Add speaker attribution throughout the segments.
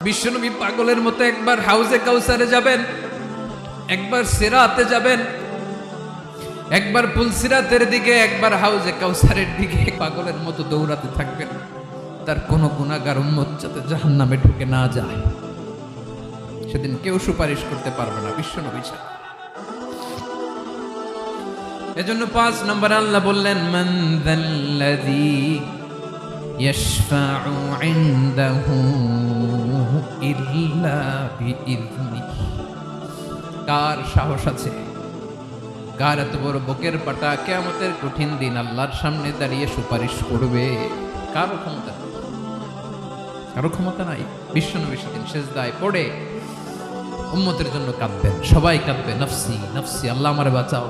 Speaker 1: বিশ্বনবী পাগলের মতো একবার হাউজে কাউসারে যাবেন, একবার সিরাতে যাবেন, একবার পুলসিরাতের দিকে, একবার হাউজে কাউসারের দিকে পাগলের মতো দৌড়াতে থাকবেন। তার কোনো গুনাহগার উম্মত যাতে জাহান্নামে ঢুকে না যায়, সেদিন কেউ সুপারিশ করতে পারবে না বিশ্বনবী ছাড়া। এজন্য 5 নম্বর আল্লাহ বললেন, মান যাল্লাযী ইয়াশফাউ ইনদাহু ইল্লা বিইযনিহি। কার সাহস আছে, কার এত বড় বুকের পাটা কিয়ামতের কঠিন দিন আল্লাহর সামনে দাঁড়িয়ে সুপারিশ করবে? কারো ক্ষমতা নেই, কারো ক্ষমতা নাই। বিশ্বনবী সেদিন সেজদায় পড়ে উম্মতের জন্য কাঁদবেন, সবাই কাঁদবে, নফসি নফসি, আল্লাহ আমারে বাঁচাও,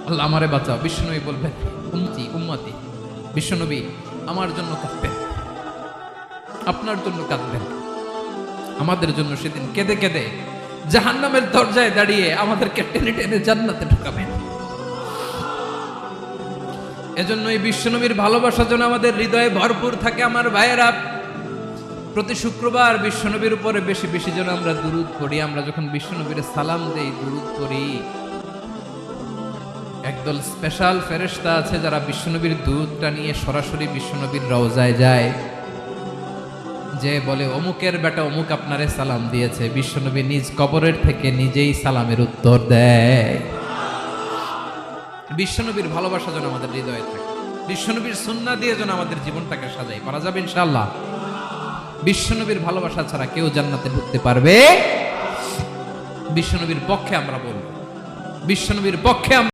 Speaker 1: আল্লাহ আমারে বাঁচাও। বিশ্বনবী বলবেন, উম্মতি উম্মতি। বিশ্বনবী আমার জন্য কাঁদবেন, আপনার জন্য কাঁদবেন, আমাদের জন্য সেদিন কেঁদে কেঁদে জাহান্নামের দরজায় দাঁড়িয়ে আমাদেরকে টেনে টেনে জান্নাতে ঢুকাবেন। এজন্য এই বিশ্বনবীর ভালোবাসা যেন আমাদের হৃদয়ে ভরপুর থাকে। আমার ভাইয়েরা, প্রতি শুক্রবার বিশ্বনবীর উপরে বেশি বেশি যেন আমরা দুরূদ পড়ি। আমরা যখন বিশ্বনবীর সালাম দেই, দুরূদ পড়ি, একদল স্পেশাল ফেরেশতা আছে যারা বিশ্বনবীর দুধটা নিয়ে সরাসরি বিশ্বনবীর রওজায় যায়, যে বলে অমুকের বেটা অমুক আপনারে সালাম দিয়েছে। বিশ্বনবী নিজ কবরের থেকে নিজেই সালামের উত্তর দেয়। বিশ্বনবীর ভালোবাসা যেন আমাদের হৃদয়ে থাকে, বিশ্বনবীর সুন্নাহ দিয়ে যেন আমাদের জীবনটাকে সাজাই, পারা যাবে ইনশাআল্লাহ। বিশ্বনবীর ভালোবাসা ছাড়া কেউ জান্নাতে ঢুকতে পারবে? বিশ্বনবীর পক্ষে আমরা বলবো, বিশ্বনবীর পক্ষে